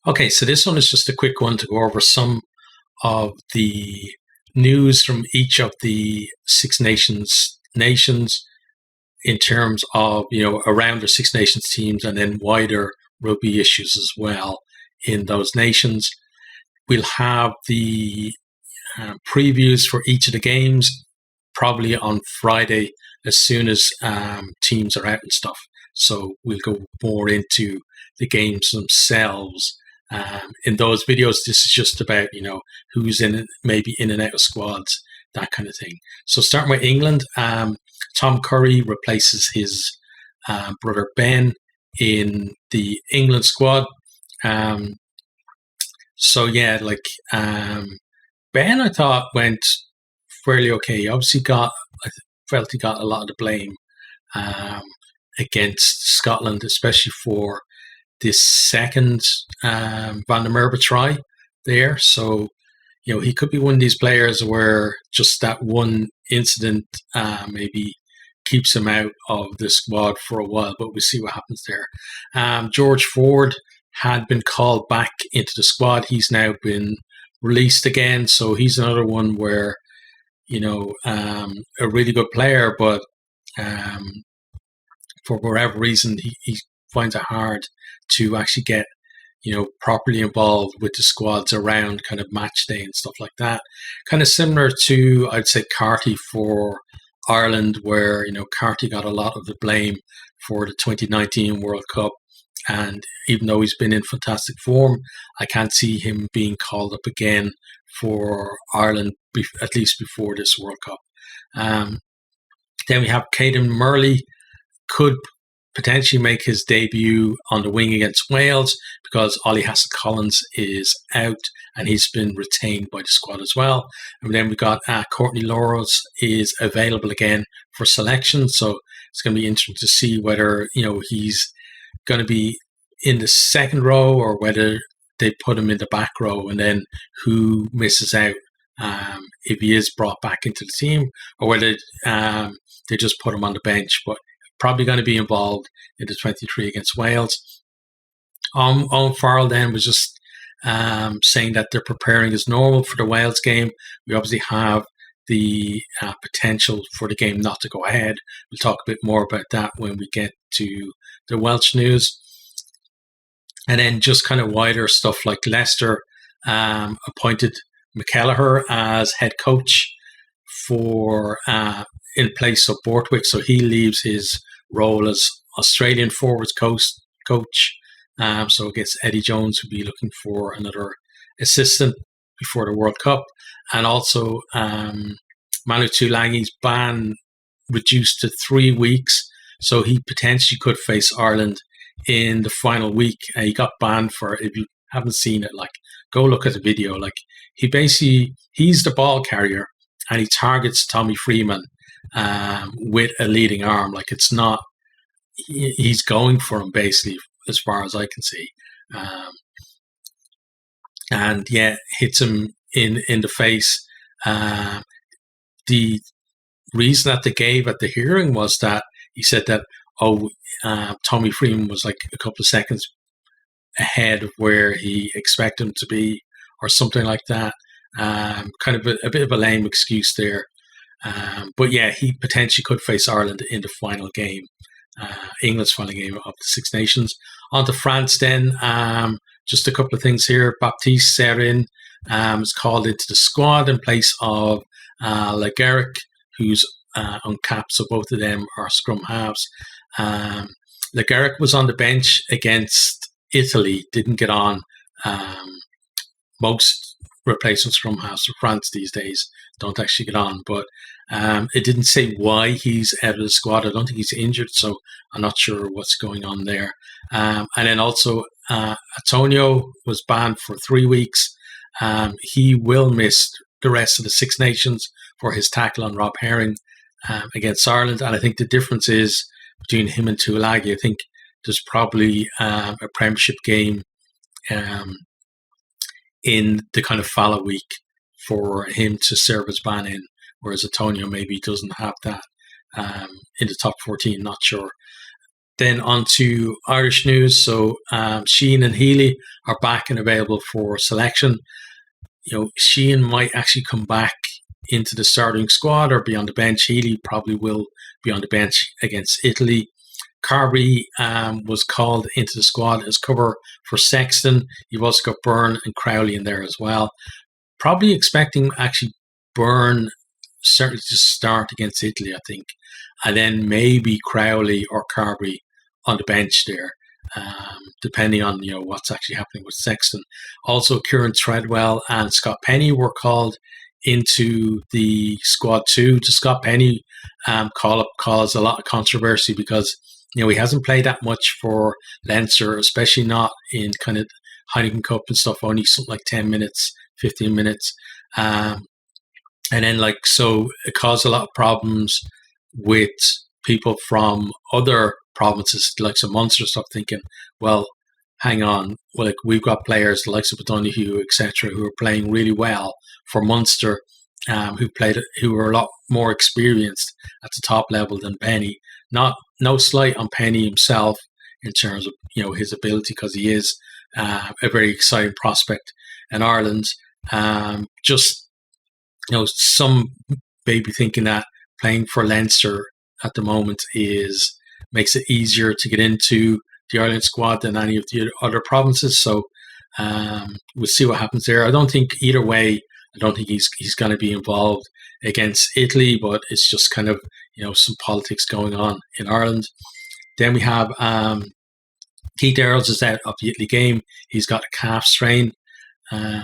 Okay, so this one is just a quick one to go over some of the news from each of the Six nations in terms of, around the Six Nations teams and then wider rugby issues as well in those nations. We'll have the previews for each of the games probably on Friday as soon as teams are out and stuff. So we'll go more into the games themselves. In those videos, this is just about, who's maybe in and out of squads, that kind of thing. So starting with England, Tom Curry replaces his brother Ben in the England squad. Ben, I thought went fairly okay. He obviously I felt he got a lot of the blame against Scotland, especially for this second Van der Merwe try there. So, he could be one of these players where just that one incident maybe keeps him out of the squad for a while, but we'll see what happens there. George Ford had been called back into the squad. He's now been released again. So he's another one where, a really good player, but for whatever reason, he finds it hard to actually get, properly involved with the squads around kind of match day and stuff like that. Kind of similar to, I'd say, Carty for Ireland, where, Carty got a lot of the blame for the 2019 World Cup. And even though he's been in fantastic form, I can't see him being called up again for Ireland, at least before this World Cup. Then we have Caden Murley, could potentially make his debut on the wing against Wales because Ollie Hassel-Collins is out and he's been retained by the squad as well. And then we've got Courtney Laurels is available again for selection. So it's going to be interesting to see whether, he's going to be in the second row or whether they put him in the back row, and then who misses out if he is brought back into the team, or whether they just put him on the bench. But probably going to be involved in the 23 against Wales. Owen Farrell then was just saying that they're preparing as normal for the Wales game. We obviously have the potential for the game not to go ahead. We'll talk a bit more about that when we get to the Welsh news. And then just kind of wider stuff like Leicester appointed McKelleher as head coach for in place of Borthwick. So he leaves his role as Australian forwards coach. So I guess Eddie Jones would be looking for another assistant before the World Cup. And also Manu Tuilagi's ban reduced to 3 weeks. So he potentially could face Ireland in the final week. He got banned for, if you haven't seen it, go look at the video. He's the ball carrier and he targets Tommy Freeman with a leading arm. It's not, he's going for him basically, as far as I can see. Hits him in the face. The reason that they gave at the hearing was that he said that, Tommy Freeman was a couple of seconds ahead of where he expected him to be, or something like that. Kind of a bit of a lame excuse there. But yeah, he potentially could face Ireland in the final game, England's final game of the Six Nations. On to France then. Just a couple of things here. Baptiste Serin is called into the squad in place of Le Garrick, who's uncapped, so both of them are scrum halves. Le Garrick was on the bench against Italy, didn't get on. Most replacement scrum halves for France these days don't actually get on, but it didn't say why he's out of the squad. I don't think he's injured, so I'm not sure what's going on there. And then also Antonio was banned for 3 weeks. He will miss the rest of the Six Nations for his tackle on Rob Herring against Ireland. And I think the difference is between him and Tuilagi. I think there's probably a premiership game in the kind of follow week for him to serve as ban in, whereas Antonio maybe doesn't have that in the top 14, not sure. Then on to Irish news. So Sheehan and Healy are back and available for selection. Sheehan might actually come back into the starting squad or be on the bench. Healy probably will be on the bench against Italy. Carby was called into the squad as cover for Sexton. You've also got Byrne and Crowley in there as well. Probably expecting actually Byrne certainly to start against Italy, I think. And then maybe Crowley or Carby on the bench there, depending on what's actually happening with Sexton. Also, Kieran Treadwell and Scott Penny were called into the squad too. The Scott Penny call-up caused a lot of controversy because he hasn't played that much for Leinster, especially not in kind of Heineken Cup and stuff. Only something like 10 minutes, 15 minutes, and then so it caused a lot of problems with people from other provinces, like some Munster stuff, thinking, well, hang on, we've got players the likes of O'Donoghue, etc., who are playing really well for Munster, who were a lot more experienced at the top level than Penny. No slight on Penny himself in terms of his ability, because he is a very exciting prospect in Ireland. Just some may be thinking that playing for Leinster at the moment makes it easier to get into the Ireland squad than any of the other provinces. So we'll see what happens there. I don't think either way. I don't think he's going to be involved against Italy, but it's just kind of some politics going on in Ireland. Then we have Keith Earls is out of the Italy game. He's got a calf strain,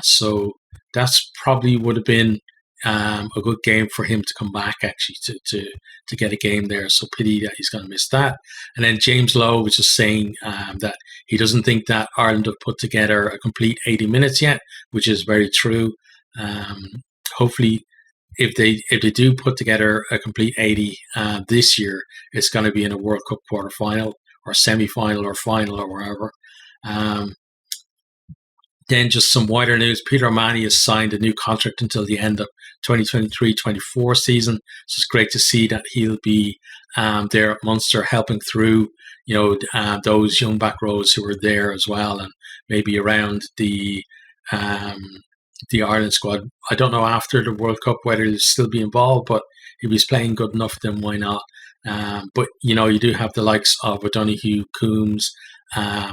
so that's probably would have been a good game for him to come back actually to get a game there. So pity that he's going to miss that. And then James Lowe was just saying that he doesn't think that Ireland have put together a complete 80 minutes yet, which is very true. Hopefully, if they do put together a complete 80 this year, it's going to be in a World Cup quarter final or semi-final or final or wherever. Then just some wider news. Peter O'Mahony has signed a new contract until the end of 2023-24 season. So it's great to see that he'll be there at Munster helping through, those young back rows who were there as well, and maybe around the Ireland squad. I don't know after the World Cup whether he'll still be involved, but if he's playing good enough, then why not? But you do have the likes of O'Donoghue, Coombs,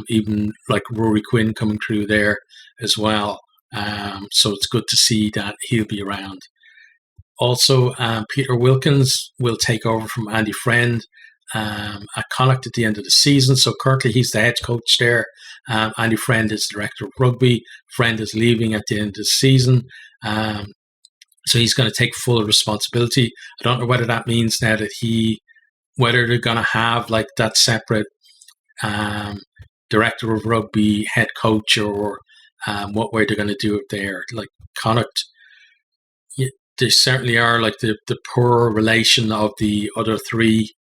even like Rory Quinn coming through there as well. So it's good to see that he'll be around. Also, Peter Wilkins will take over from Andy Friend at Connacht at the end of the season. So currently he's the head coach there. Andy Friend is director of rugby. Friend is leaving at the end of the season. So he's going to take full responsibility. I don't know whether that means now that whether they're going to have like that separate director of rugby, head coach, or what way they're going to do it there. Like Connacht, they certainly are like the poor relation of the other three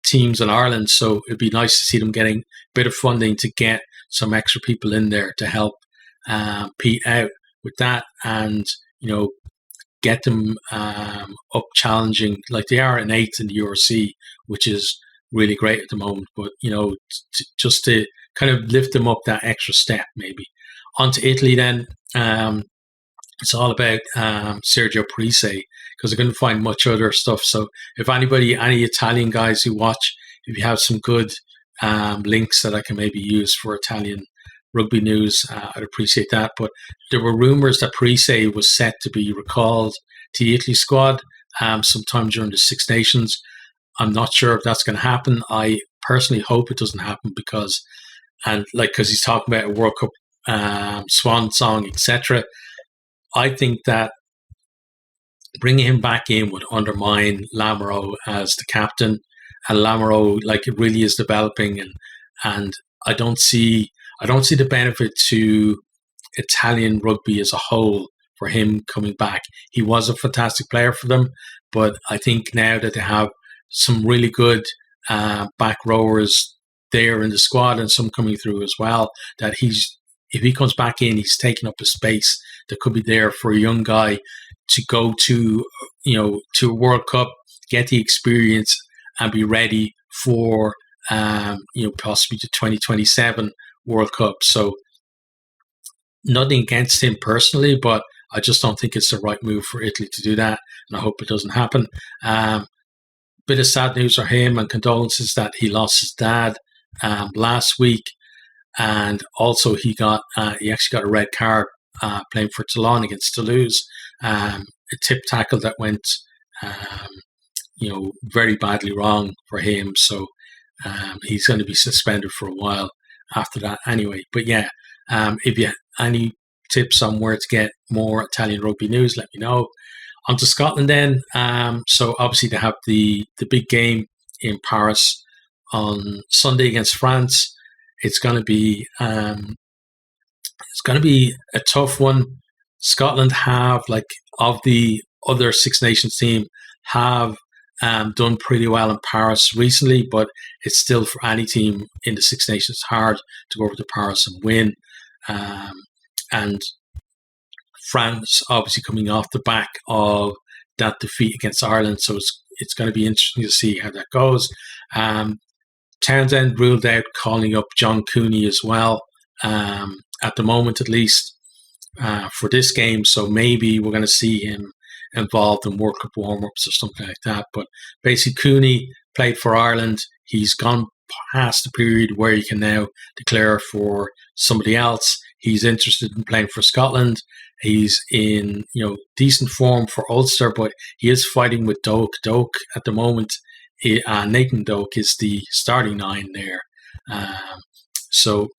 teams in Ireland. So it'd be nice to see them getting a bit of funding to get some extra people in there to help Pete out with that, and get them up challenging, like they are in 8th in the URC, which is really great at the moment. But just to kind of lift them up that extra step, maybe. On to Italy then. It's all about Sergio Parise, because I couldn't find much other stuff. So if any Italian guys who watch, if you have some good links that I can maybe use for Italian rugby news, I'd appreciate that. But there were rumours that Parise was set to be recalled to the Italy squad sometime during the Six Nations. I'm not sure if that's going to happen. I personally hope it doesn't happen because he's talking about a World Cup swan song, etc. I think that bringing him back in would undermine Lamoureux as the captain, and Lamoureux it really is developing, and I don't see the benefit to Italian rugby as a whole for him coming back. He was a fantastic player for them, but I think now that they have some really good back rowers there in the squad and some coming through as well, that if he comes back in, he's taking up a space that could be there for a young guy to go to a World Cup, get the experience, and be ready for possibly the 2027 World Cup. So nothing against him personally, but I just don't think it's the right move for Italy to do that, and I hope it doesn't happen. Bit of sad news for him, and condolences that he lost his dad last week, and also he actually got a red card playing for Toulon against Toulouse. A tip tackle that went very badly wrong for him, so he's going to be suspended for a while after that anyway. But yeah, if you have any tips on where to get more Italian rugby news, let me know. On to Scotland then. So obviously they have the big game in Paris on Sunday against France. It's going to be a tough one. Scotland have, like, of the other Six Nations team, have done pretty well in Paris recently, but it's still, for any team in the Six Nations, hard to go over to Paris and win. And France obviously coming off the back of that defeat against Ireland, so it's going to be interesting to see how that goes. Townsend ruled out calling up John Cooney as well, at the moment at least, for this game, so maybe we're going to see him involved in World Cup warm-ups or something like that. But basically, Cooney played for Ireland. He's gone past the period where he can now declare for somebody else. He's interested in playing for Scotland. He's in decent form for Ulster, but he is fighting with Doak. Doak at the moment, Nathan Doak is the starting 9 there. So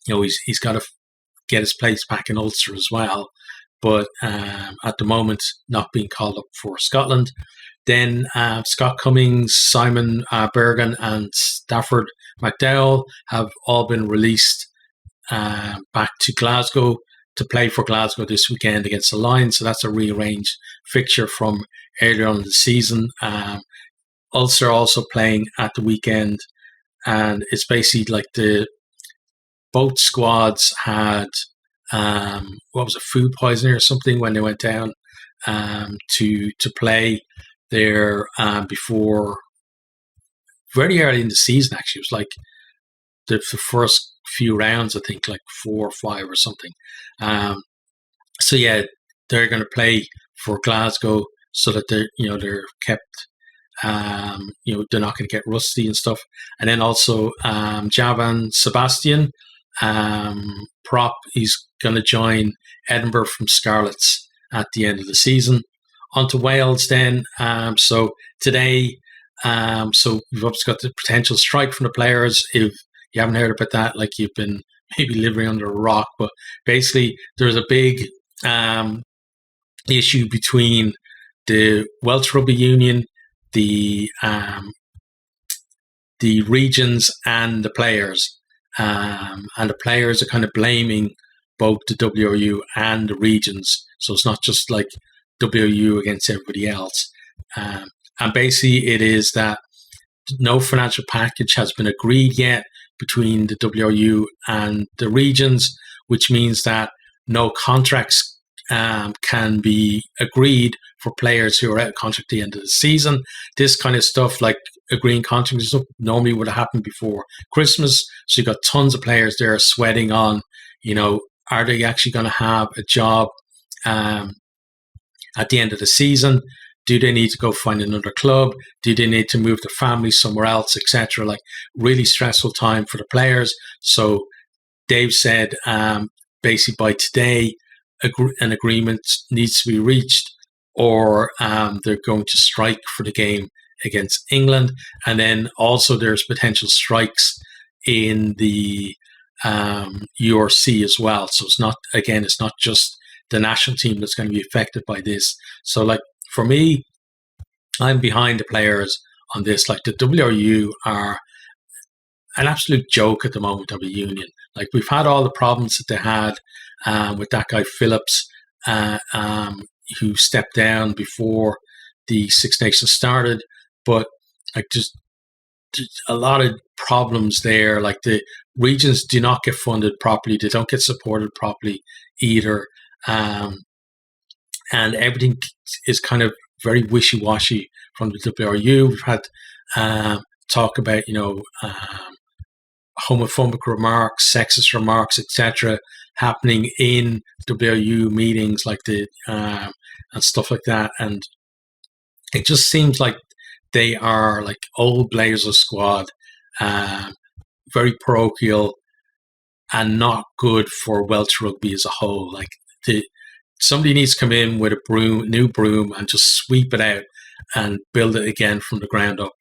he's got to get his place back in Ulster as well. But at the moment, not being called up for Scotland. Then Scott Cummings, Simon Bergen, and Stafford McDowell have all been released back to Glasgow to play for Glasgow this weekend against the Lions. So that's a rearranged fixture from earlier on in the season. Ulster also playing at the weekend, and it's basically like both squads had food poisoning or something when they went down to play there before, very early in the season. Actually, it was like the first few rounds, I think, like 4 or 5 or something. So yeah, they're going to play for Glasgow so that they're kept. They're not going to get rusty and stuff. And then also Javan Sebastian, prop, he's going to join Edinburgh from Scarlets at the end of the season. On to Wales then. So today, so we've obviously got the potential strike from the players. If you haven't heard about that, like, you've been maybe living under a rock, but basically there's a big issue between the Welsh Rugby Union, the regions, and the players. And the players are kind of blaming both the WRU and the regions. So it's not just like WRU against everybody else. And basically it is that no financial package has been agreed yet between the WRU and the regions, which means that no contracts can be agreed for players who are out of contract at the end of the season. This kind of stuff, like agreeing contracts and stuff, normally would have happened before Christmas. So you've got tons of players there sweating on, are they actually going to have a job at the end of the season? Do they need to go find another club? Do they need to move their family somewhere else, etc.? Like, really stressful time for the players. So Dave said, basically by today, an agreement needs to be reached, or they're going to strike for the game against England. And then also there's potential strikes in the URC as well. So it's not just the national team that's going to be affected by this. So, like, for me, I'm behind the players on this. Like, the WRU are an absolute joke at the moment of a union. Like, we've had all the problems that they had with that guy Phillips, who stepped down before the Six Nations started. But like, just a lot of problems there. Like, the regions do not get funded properly. They don't get supported properly either. And everything is kind of very wishy-washy from the WRU. We've had talk about, homophobic remarks, sexist remarks, etc., happening in WRU meetings like and stuff like that. And it just seems like they are like old Blazer squad, very parochial and not good for Welsh rugby as a whole. Like somebody needs to come in with a new broom, and just sweep it out and build it again from the ground up,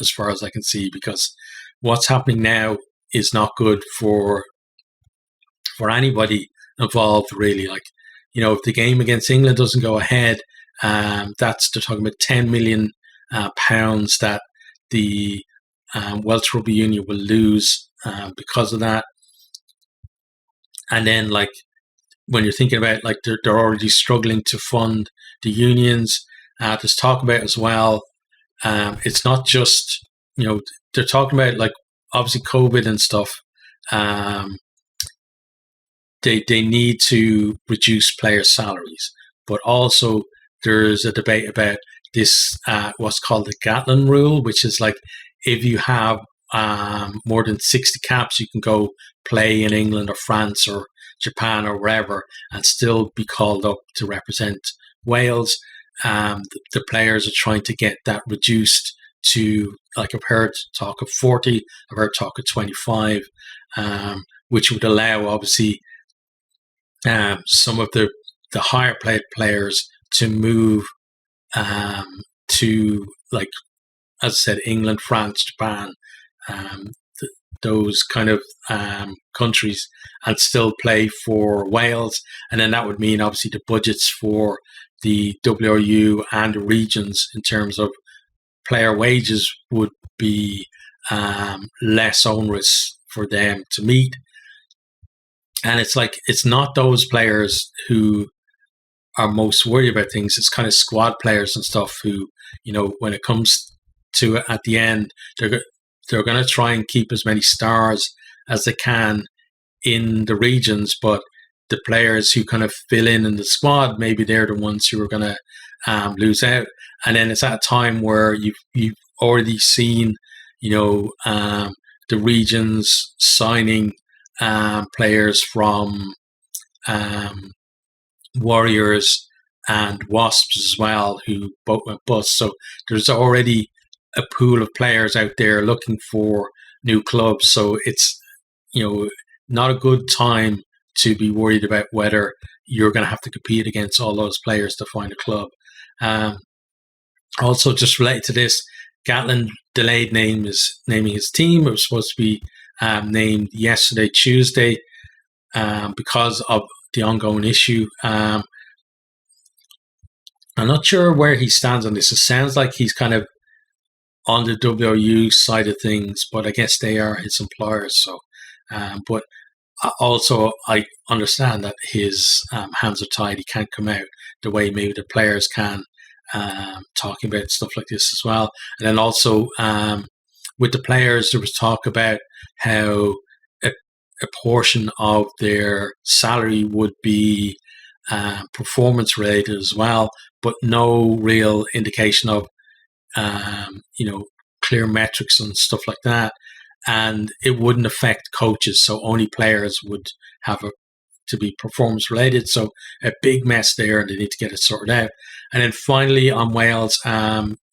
as far as I can see, because what's happening now is not good for anybody involved, really. Like, if the game against England doesn't go ahead, they're talking about £10 million that the Welsh Rugby Union will lose because of that. And then, like, when you're thinking about, like, they're already struggling to fund the unions, there's talk about as well. It's not just, they're talking about, like, obviously COVID and stuff. They need to reduce players' salaries, but also there's a debate about this, what's called the Gatlin rule, which is like, if you have more than 60 caps, you can go play in England or France or Japan or wherever and still be called up to represent Wales. The players are trying to get that reduced to, like, I've heard talk of 40, I've heard talk of 25, which would allow, obviously, some of the higher paid players to move to, like, as I said, England, France, Japan, those kind of countries, and still play for Wales. And then that would mean, obviously, the budgets for the WRU and the regions in terms of player wages would be less onerous for them to meet. And it's like, it's not those players who are most worried about things. It's kind of squad players and stuff who, when it comes to it at the end, they're going to try and keep as many stars as they can in the regions, but the players who kind of fill in the squad, maybe they're the ones who are going to lose out. And then it's at a time where you've already seen, the regions signing players from Warriors and Wasps as well, who both went bust. So there's already a pool of players out there looking for new clubs. So it's, not a good time to be worried about whether you're going to have to compete against all those players to find a club. Also, just related to this, Gatlin delayed naming his team. It was supposed to be named yesterday, Tuesday, because of the ongoing issue. I'm not sure where he stands on this. It sounds like he's kind of on the WRU side of things, but I guess they are his employers. So, but also I understand that his hands are tied. He can't come out the way maybe the players can, talking about stuff like this as well. And then also with the players, there was talk about how a portion of their salary would be performance related as well, but no real indication of clear metrics and stuff like that. And it wouldn't affect coaches, so only players would have to be performance related. So a big mess there, and they need to get it sorted out. And then finally on Wales,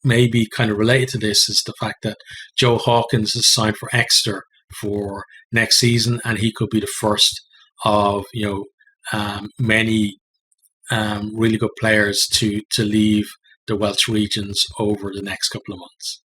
maybe kind of related to this, is the fact that Joe Hawkins is signed for Exeter for next season, and he could be the first of many really good players to leave the Welsh regions over the next couple of months.